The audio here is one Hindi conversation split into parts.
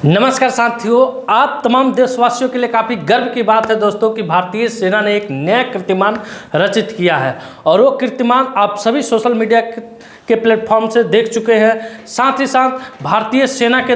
नमस्कार साथियों, आप तमाम देशवासियों के लिए काफ़ी गर्व की बात है दोस्तों कि भारतीय सेना ने एक नया कीर्तिमान रचित किया है और वो कीर्तिमान आप सभी सोशल मीडिया के प्लेटफॉर्म से देख चुके हैं। साथ ही साथ भारतीय सेना के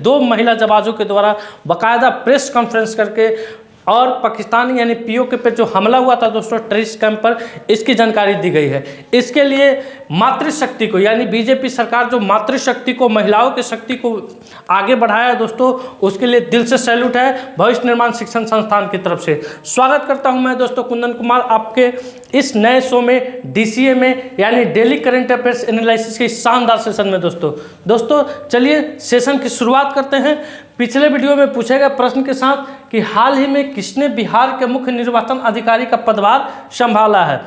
2 महिला जवानों के द्वारा बाकायदा प्रेस कॉन्फ्रेंस करके और पाकिस्तानी यानी पीओके पे जो हमला हुआ था दोस्तों टेररिस्ट कैंप पर, इसकी जानकारी दी गई है। इसके लिए मातृशक्ति को यानी बीजेपी सरकार जो मातृशक्ति को, महिलाओं की शक्ति को आगे बढ़ाया है दोस्तों, उसके लिए दिल से सैल्यूट है भविष्य निर्माण शिक्षण संस्थान की तरफ से। स्वागत करता हूं मैं दोस्तों कुंदन कुमार आपके इस नए शो में, डीसीए में, यानी डेली करंट अफेयर्स एनालिसिस के शानदार सेशन में। दोस्तों चलिए सेशन की शुरुआत करते हैं। पिछले वीडियो में पूछे गए प्रश्न के साथ कि हाल ही में किसने बिहार के मुख्य निर्वाचन अधिकारी का पदभार संभाला है।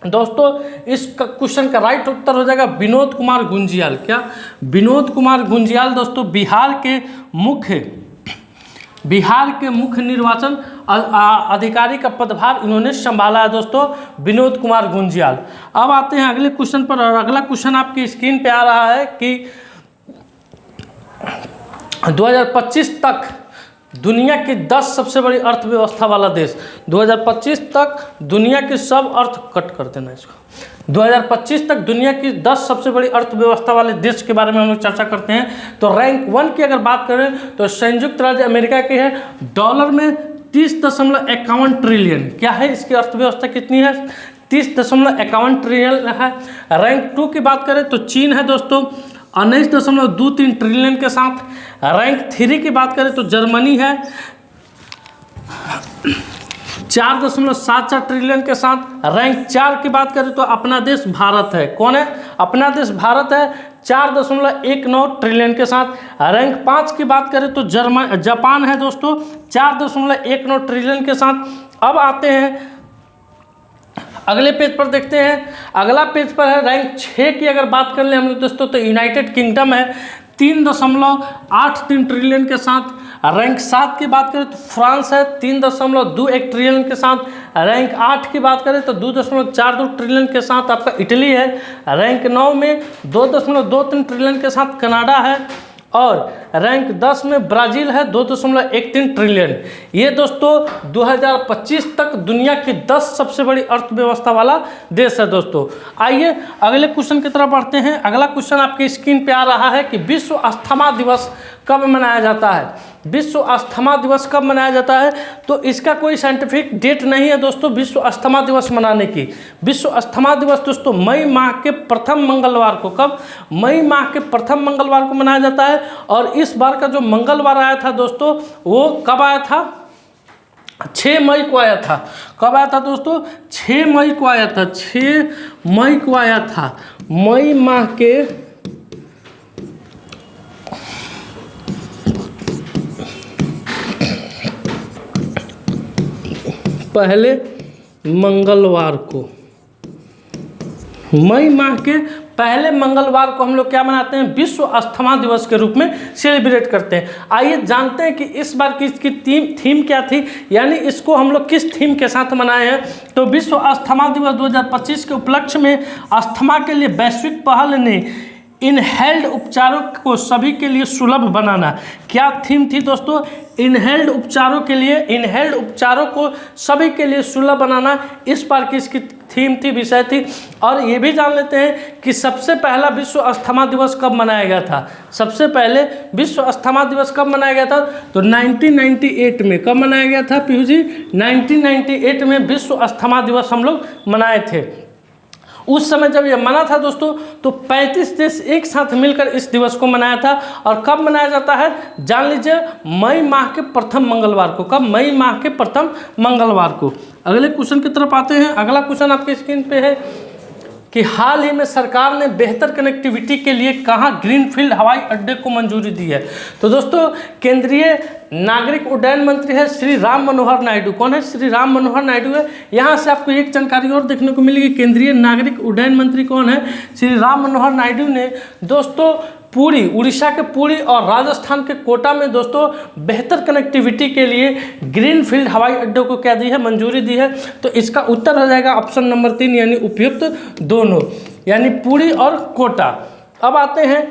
दोस्तों इस क्वेश्चन का राइट उत्तर हो जाएगा विनोद कुमार गुंजियाल। क्या? विनोद कुमार गुंजियाल दोस्तों बिहार के मुख्य निर्वाचन अधिकारी का पदभार इन्होंने संभाला है दोस्तों, विनोद कुमार गुंजियाल। अब आते हैं अगले क्वेश्चन पर और अगला क्वेश्चन आपकी स्क्रीन पे आ रहा है कि 2025 तक दुनिया की 10 सबसे बड़ी अर्थव्यवस्था वाला देश। 2025 तक दुनिया की सब अर्थ कट कर देना इसको। 2025 तक दुनिया की 10 सबसे बड़ी अर्थव्यवस्था वाले देश के बारे में हम लोग चर्चा करते हैं। तो रैंक 1 की अगर बात करें तो संयुक्त राज्य अमेरिका की है, डॉलर में 30.51 ट्रिलियन। क्या है इसकी अर्थव्यवस्था कितनी है? 30.51 ट्रिलियन है। रैंक 2 की बात करें तो चीन है दोस्तों 19.23 ट्रिलियन के साथ। रैंक 3 की बात करें तो जर्मनी है 4.74 ट्रिलियन के साथ। रैंक 4 की बात करें तो अपना देश भारत है। कौन है? अपना देश भारत है 4.19 ट्रिलियन के साथ। रैंक 5 की बात करें तो जापान है दोस्तों 4.19 ट्रिलियन के साथ। अब आते हैं अगले पेज पर, देखते हैं अगला पेज पर है रैंक 6 की अगर बात कर ले हम लोग दोस्तों तो यूनाइटेड किंगडम है 3.83 ट्रिलियन के साथ। रैंक 7 की बात करें तो फ्रांस है 3.21 ट्रिलियन के साथ। रैंक 8 की बात करें तो 2.42 ट्रिलियन के साथ आपका इटली है। रैंक 9 में 2.23 ट्रिलियन के साथ कनाडा है और रैंक 10 में ब्राज़ील है 2.13 ट्रिलियन। ये दोस्तों 2025 तक दुनिया की 10 सबसे बड़ी अर्थव्यवस्था वाला देश है दोस्तों। आइए अगले क्वेश्चन की तरफ बढ़ते हैं। अगला क्वेश्चन आपकी स्क्रीन पे आ रहा है कि विश्व अस्थमा दिवस कब मनाया जाता है। विश्व अस्थमा दिवस कब मनाया जाता है? तो इसका कोई साइंटिफिक डेट नहीं है दोस्तों विश्व अस्थमा दिवस मनाने की। विश्व अस्थमा दिवस दोस्तों मई माह के प्रथम मंगलवार को, कब? मई माह के प्रथम मंगलवार को मनाया जाता है। और इस बार का जो मंगलवार आया था दोस्तों वो कब आया था? 6 मई को आया था। कब आया था दोस्तों? 6 मई को आया था। 6 मई को आया था। मई माह के पहले मंगलवार को, मई माह के पहले मंगलवार को हम लोग क्या मनाते हैं? विश्व अस्थमा दिवस के रूप में सेलिब्रेट करते हैं। आइए जानते हैं कि इस बार की इसकी थीम क्या थी, यानी इसको हम लोग किस थीम के साथ मनाए हैं। तो विश्व अस्थमा दिवस 2025 के उपलक्ष्य में अस्थमा के लिए वैश्विक पहल ने इनहेल्ड उपचारों को सभी के लिए सुलभ बनाना। क्या थीम थी दोस्तों? इनहेल्ड उपचारों को सभी के लिए सुलभ बनाना इस बार की इसकी थीम थी, विषय थी। और ये भी जान लेते हैं कि सबसे पहला विश्व अस्थमा दिवस कब मनाया गया था। सबसे पहले विश्व अस्थमा दिवस कब मनाया गया था? तो 1998 में। कब मनाया गया था पीयू जी? 1998 में विश्व अस्थमा दिवस हम लोग मनाए थे। उस समय जब यह मना था दोस्तों तो 35 देश एक साथ मिलकर इस दिवस को मनाया था। और कब मनाया जाता है जान लीजिए? मई माह के प्रथम मंगलवार को। कब? मई माह के प्रथम मंगलवार को। अगले क्वेश्चन की तरफ आते हैं। अगला क्वेश्चन आपकी स्क्रीन पे है कि हाल ही में सरकार ने बेहतर कनेक्टिविटी के लिए कहाँ ग्रीनफील्ड हवाई अड्डे को मंजूरी दी है। तो दोस्तों केंद्रीय नागरिक उड्डयन मंत्री है श्री राम मनोहर नायडू। कौन है? श्री राम मनोहर नायडू है। यहाँ से आपको एक जानकारी और देखने को मिलेगी, केंद्रीय नागरिक उड्डयन मंत्री कौन है? श्री राम मनोहर नायडू ने दोस्तों पुरी, उड़ीसा के पुरी और राजस्थान के कोटा में दोस्तों बेहतर कनेक्टिविटी के लिए ग्रीनफील्ड हवाई अड्डों को क्या दी है? मंजूरी दी है। तो इसका उत्तर हो जाएगा ऑप्शन नंबर 3 यानी उपयुक्त दोनों, यानी पुरी और कोटा। अब आते हैं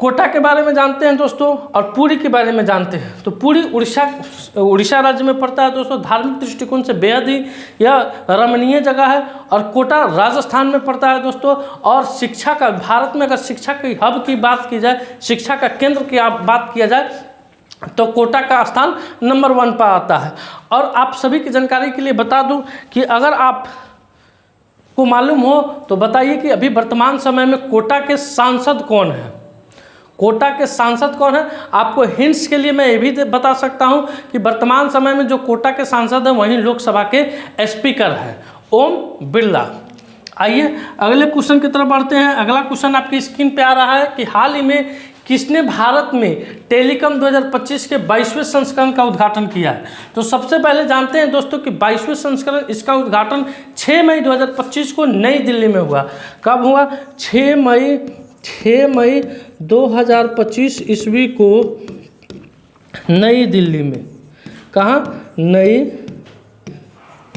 कोटा के बारे में जानते हैं दोस्तों और पुरी के बारे में जानते हैं। तो पुरी उड़ीसा राज्य में पड़ता है दोस्तों। धार्मिक दृष्टिकोण से बेहद ही यह रमणीय जगह है। और कोटा राजस्थान में पड़ता है दोस्तों। और शिक्षा का, भारत में अगर शिक्षा की हब की बात की जाए, शिक्षा का केंद्र की बात किया जाए, तो कोटा का स्थान नंबर 1 पर आता है। और आप सभी की जानकारी के लिए बता दूं कि अगर आप को मालूम हो तो बताइए कि अभी वर्तमान समय में कोटा के सांसद कौन है। कोटा के सांसद कौन है? आपको हिंट्स के लिए मैं ये भी बता सकता हूं कि वर्तमान समय में जो कोटा के सांसद हैं वहीं लोकसभा के स्पीकर हैं, ओम बिरला। आइए अगले क्वेश्चन की तरफ बढ़ते हैं। अगला क्वेश्चन आपकी स्क्रीन पे आ रहा है कि हाल ही में किसने भारत में टेलीकॉम 2025 के 22वें संस्करण का उद्घाटन किया है। तो सबसे पहले जानते हैं दोस्तों कि 22वें संस्करण, इसका उद्घाटन 6 मई 2025 को नई दिल्ली में हुआ। कब हुआ? 6 मई 2025 ईस्वी को नई दिल्ली में। कहाँ?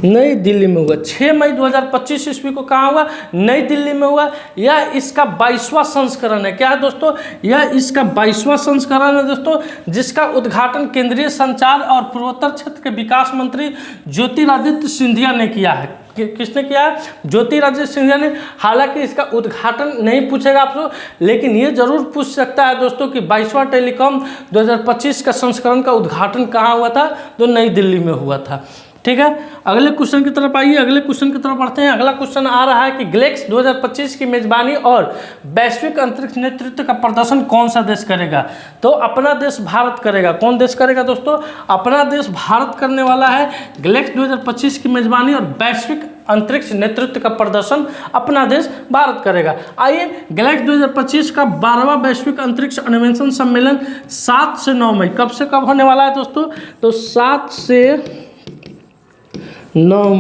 नई दिल्ली में हुआ। 6 मई 2025 ईस्वी को कहाँ हुआ? नई दिल्ली में हुआ। यह इसका 22वां संस्करण है। क्या है दोस्तों? यह इसका 22वां संस्करण है दोस्तों, जिसका उद्घाटन केंद्रीय संचार और पूर्वोत्तर क्षेत्र के विकास मंत्री ज्योतिरादित्य सिंधिया ने किया है। किसने किया है? ज्योतिरादित्य सिंधिया ने। हालांकि इसका उद्घाटन नहीं पूछेगा आपसे, लेकिन ये जरूर पूछ सकता है दोस्तों कि 22वां टेलीकॉम 2025 का संस्करण का उद्घाटन कहाँ हुआ था? तो नई दिल्ली में हुआ था। ठीक है, अगले क्वेश्चन की तरफ आइए। अगले क्वेश्चन की तरफ बढ़ते हैं। अगला क्वेश्चन आ रहा है कि ग्लेक्स 2025 की मेजबानी और वैश्विक अंतरिक्ष नेतृत्व का प्रदर्शन कौन सा देश करेगा? तो अपना देश भारत करेगा। कौन देश करेगा दोस्तों? अपना देश भारत करने वाला है। ग्लेक्स 2025 की मेजबानी और वैश्विक अंतरिक्ष नेतृत्व का प्रदर्शन अपना देश भारत करेगा। आइए, ग्लेक्स 2025 का 12वां वैश्विक अंतरिक्ष अन्वेषण सम्मेलन 7 से 9 मई, कब से कब होने वाला है दोस्तों? तो 7 से 9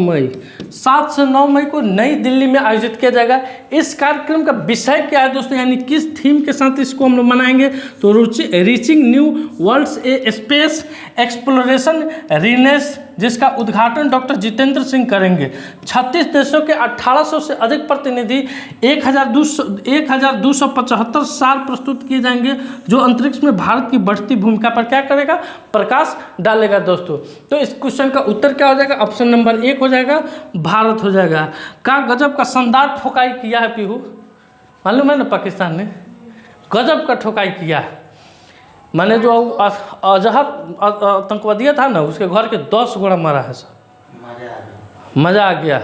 मई को नई दिल्ली में आयोजित किया जाएगा। इस कार्यक्रम का विषय क्या है दोस्तों, यानी किस थीम के साथ इसको हम लोग मनाएंगे? तो रीचिंग न्यू वर्ल्ड्स ए स्पेस एक्सप्लोरेशन रीनेस, जिसका उद्घाटन डॉक्टर जितेंद्र सिंह करेंगे। 36 देशों के 1800 से अधिक प्रतिनिधि 1275 साल प्रस्तुत किए जाएंगे, जो अंतरिक्ष में भारत की बढ़ती भूमिका पर क्या करेगा? प्रकाश डालेगा दोस्तों। तो इस क्वेश्चन का उत्तर क्या हो जाएगा? ऑप्शन नंबर 1 हो जाएगा, भारत हो जाएगा। का गजब का शानदार ठोकाई किया है पीहू, मालूम है ना? पाकिस्तान ने गजब का ठोकाई किया है। मैंने जो अजहर आतंकवादी था ना, उसके घर के 10 गोला मारा है सर, मजा आ गया।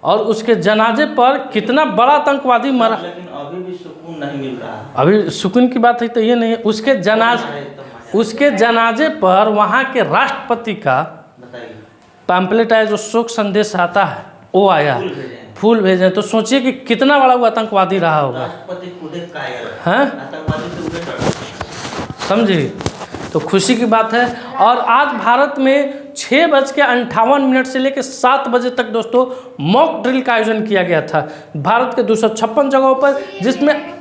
और उसके जनाजे पर कितना बड़ा आतंकवादी मरा, लेकिन अभी भी सुकून नहीं मिल रहा। अभी सुकून की बात है तो ये नहीं। उसके जनाजे पर वहाँ के राष्ट्रपति का पैम्पलेट आया, जो शोक संदेश आता है वो आया, फूल भेजे। तो सोचिए कि कितना बड़ा वो आतंकवादी रहा होगा। समझे? तो खुशी की बात है। और आज भारत में 6:58 से लेकर 7 बजे तक दोस्तों मॉक ड्रिल का आयोजन किया गया था भारत के 256 जगहों पर, जिसमें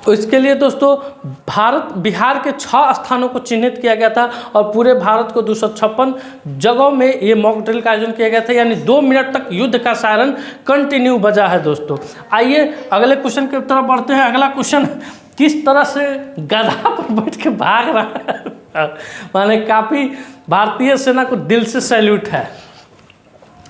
इसके लिए दोस्तों बिहार के 6 स्थानों को चिन्हित किया गया था और पूरे भारत को 256 जगहों में ये मॉक ड्रिल का आयोजन किया गया था। यानी 2 मिनट तक युद्ध का सायरन कंटिन्यू बजा है दोस्तों। आइए अगले क्वेश्चन की तरफ बढ़ते हैं। अगला क्वेश्चन, किस तरह से गधा पर बैठ के भाग रहा है? माने काफ़ी भारतीय सेना को दिल से सैल्यूट है।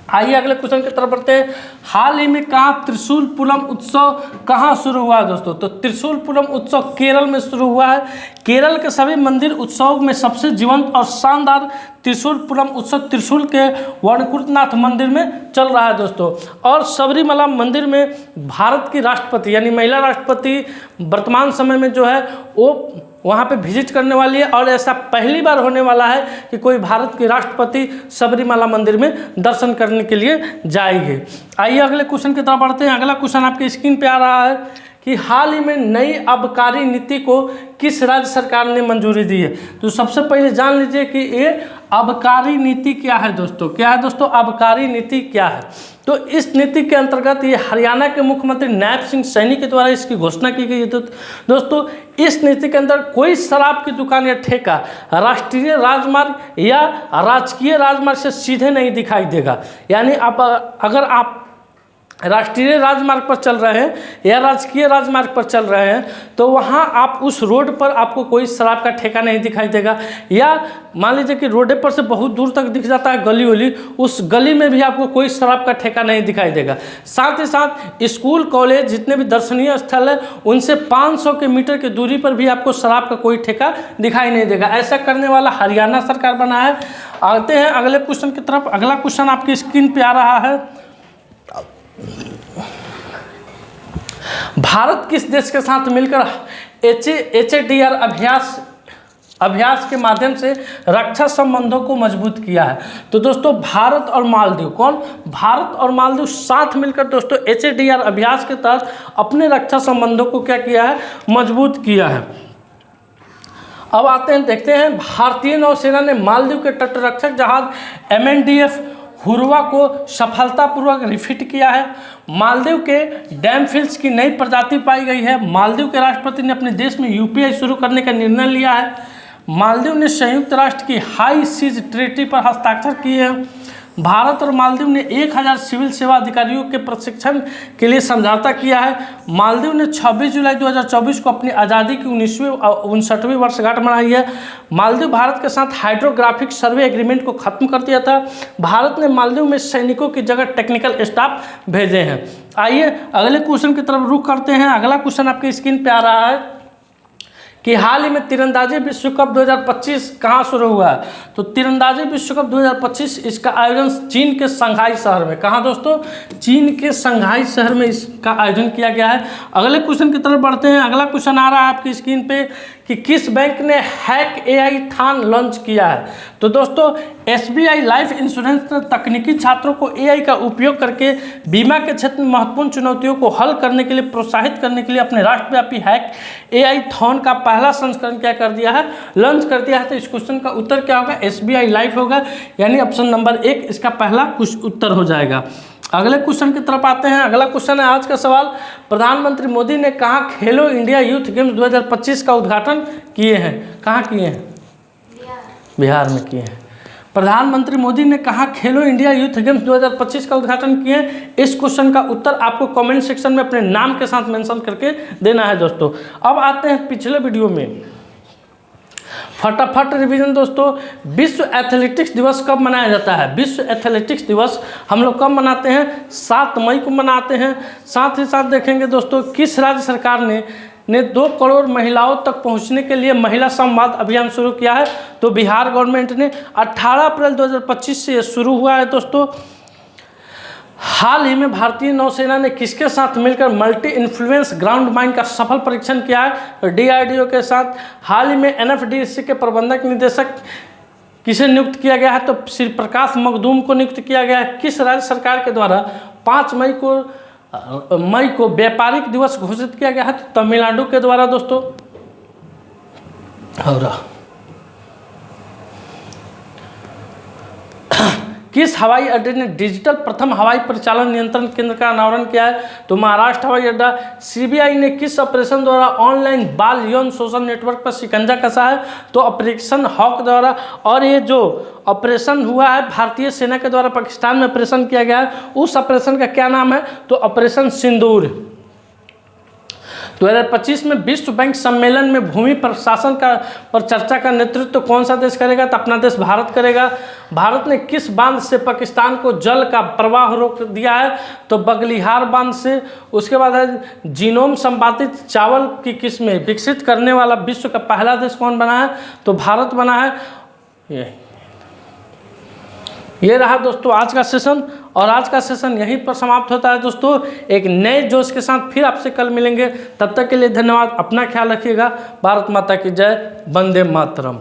आइए अगले क्वेश्चन की तरफ बढ़ते हैं। हाल ही में कहाँ त्रिशूलपुरम उत्सव कहाँ शुरू हुआ है दोस्तों? तो त्रिशूलपुरम उत्सव केरल में शुरू हुआ है। केरल के सभी मंदिर उत्सव में सबसे जीवंत और शानदार त्रिशूलपुरम उत्सव त्रिशूल के वणकुटनाथ मंदिर में चल रहा है दोस्तों। और सबरीमला मंदिर में भारत की राष्ट्रपति यानी महिला राष्ट्रपति वर्तमान समय में जो है वो वहाँ पे विजिट करने वाली है। और ऐसा पहली बार होने वाला है कि कोई भारत की राष्ट्रपति सबरीमला मंदिर में दर्शन करने के लिए जाएगी। आइए अगले क्वेश्चन की तरफ बढ़ते हैं। अगला क्वेश्चन आपके स्क्रीन पे आ रहा है कि हाल ही में नई आबकारी नीति को किस राज्य सरकार ने मंजूरी दी है? तो सबसे पहले जान लीजिए कि ये आबकारी नीति क्या है दोस्तों। क्या है दोस्तों आबकारी नीति क्या है? तो इस नीति के अंतर्गत ये हरियाणा के मुख्यमंत्री नायब सिंह सैनी के द्वारा इसकी घोषणा की गई है। दोस्तों इस नीति के अंदर कोई शराब की दुकान या ठेका राष्ट्रीय राजमार्ग या राजकीय राजमार्ग से सीधे नहीं दिखाई देगा। यानी अगर आप राष्ट्रीय राजमार्ग पर चल रहे हैं या राजकीय राजमार्ग पर चल रहे हैं तो वहाँ आप उस रोड पर आपको कोई शराब का ठेका नहीं दिखाई देगा। या मान लीजिए कि रोडे पर से बहुत दूर तक दिख जाता है गली उली, उस गली में भी आपको कोई शराब का ठेका नहीं दिखाई देगा। साथ ही साथ स्कूल कॉलेज जितने भी दर्शनीय स्थल है उनसे 500 मीटर की दूरी पर भी आपको शराब का कोई ठेका दिखाई नहीं देगा। ऐसा करने वाला हरियाणा सरकार बना है। आते हैं अगले क्वेश्चन की तरफ। अगला क्वेश्चन आपकी स्क्रीन पे आ रहा है। भारत किस देश के साथ मिलकर HADR अभ्यास के माध्यम से रक्षा संबंधों को मजबूत किया है? तो दोस्तों भारत और मालदीव, कौन? भारत और मालदीव साथ मिलकर दोस्तों HADR अभ्यास के तहत अपने रक्षा संबंधों को क्या किया है? मजबूत किया है। अब आते हैं, देखते हैं भारतीय नौसेना ने मालदीव के तटरक्षक जहाज MNDF हुरवा को सफलतापूर्वक रिफिट किया है। मालदीव के डैमफिल्स की नई प्रजाति पाई गई है। मालदीव के राष्ट्रपति ने अपने देश में UPI शुरू करने का निर्णय लिया है। मालदीव ने संयुक्त राष्ट्र की हाई सीज ट्रीटी पर हस्ताक्षर किए हैं। भारत और मालदीव ने 1000 सिविल सेवा अधिकारियों के प्रशिक्षण के लिए समझौता किया है। मालदीव ने 26 जुलाई 2024 को अपनी आज़ादी की 59वीं वर्षगांठ मनाई है। मालदीव भारत के साथ हाइड्रोग्राफिक सर्वे एग्रीमेंट को खत्म कर दिया था। भारत ने मालदीव में सैनिकों की जगह टेक्निकल स्टाफ भेजे हैं। आइए अगले क्वेश्चन की तरफ रुख करते हैं। अगला क्वेश्चन आपकी स्क्रीन पे आ रहा है कि हाल ही में तीरंदाजी विश्व कप 2025 कहाँ शुरू हुआ है? तो तीरंदाजी विश्व कप 2025 इसका आयोजन चीन के शंघाई शहर में, कहाँ दोस्तों? चीन के शंघाई शहर में इसका आयोजन किया गया है। अगले क्वेश्चन की तरफ बढ़ते हैं। अगला क्वेश्चन आ रहा है आपकी स्क्रीन पे कि किस बैंक ने हैक AI थान लॉन्च किया है? तो दोस्तों SBI लाइफ इंश्योरेंस ने तकनीकी छात्रों को AI का उपयोग करके बीमा के क्षेत्र में महत्वपूर्ण चुनौतियों को हल करने के लिए प्रोत्साहित करने के लिए अपने राष्ट्रव्यापी हैक AI थान का पहला संस्करण क्या कर दिया है? लॉन्च कर दिया है। तो इस क्वेश्चन का उत्तर क्या होगा? SBI लाइफ होगा, यानी ऑप्शन नंबर 1 इसका पहला कुछ उत्तर हो जाएगा। अगले क्वेश्चन की तरफ आते हैं। अगला क्वेश्चन है आज का सवाल, प्रधानमंत्री मोदी ने कहाँ खेलो इंडिया यूथ गेम्स 2025 का उद्घाटन किए हैं? कहाँ किए हैं? बिहार में किए हैं। प्रधानमंत्री मोदी ने कहाँ खेलो इंडिया यूथ गेम्स 2025 का उद्घाटन किए हैं? इस क्वेश्चन का उत्तर आपको कमेंट सेक्शन में अपने नाम के साथ मेंशन करके देना है दोस्तों। अब आते हैं पिछले वीडियो में, फटाफट रिवीजन दोस्तों। विश्व एथलेटिक्स दिवस कब मनाया जाता है? विश्व एथलेटिक्स दिवस हम लोग कब मनाते हैं? 7 मई को मनाते हैं। साथ ही साथ देखेंगे दोस्तों किस राज्य सरकार ने 2 करोड़ महिलाओं तक पहुंचने के लिए महिला संवाद अभियान शुरू किया है? तो बिहार गवर्नमेंट ने 18 अप्रैल 2025 से ये शुरू हुआ है दोस्तों। हाल ही में भारतीय नौसेना ने किसके साथ मिलकर मल्टी इन्फ्लुएंस ग्राउंड माइन का सफल परीक्षण किया है? तो DRDO के साथ। हाल ही में NFDC के प्रबंधक निदेशक किसे नियुक्त किया गया है? तो श्री प्रकाश मखदूम को नियुक्त किया गया है। किस राज्य सरकार के द्वारा 5 मई को व्यापारिक दिवस घोषित किया गया है? तो तमिलनाडु के द्वारा दोस्तों। और किस हवाई अड्डे ने डिजिटल प्रथम हवाई परिचालन नियंत्रण केंद्र का अनावरण किया है? तो महाराष्ट्र हवाई अड्डा। CBI ने किस ऑपरेशन द्वारा ऑनलाइन बाल यौन शोषण नेटवर्क पर शिकंजा कसा है? तो ऑपरेशन हॉक द्वारा। और ये जो ऑपरेशन हुआ है भारतीय सेना के द्वारा पाकिस्तान में ऑपरेशन किया गया है, उस ऑपरेशन का क्या नाम है? तो ऑपरेशन सिंदूर। 2025 में विश्व बैंक सम्मेलन में भूमि प्रशासन पर चर्चा का नेतृत्व कौन सा देश करेगा? तो अपना देश भारत करेगा। भारत ने किस बांध से पाकिस्तान को जल का प्रवाह रोक दिया है? तो बगलिहार बांध से। उसके बाद है जीनोम संपादित चावल की किस्में विकसित करने वाला विश्व का पहला देश कौन बना है? तो भारत बना है। ये रहा दोस्तों आज का सेशन, और आज का सेशन यहीं पर समाप्त होता है दोस्तों। एक नए जोश के साथ फिर आपसे कल मिलेंगे। तब तक के लिए धन्यवाद। अपना ख्याल रखिएगा। भारत माता की जय। वंदे मातरम।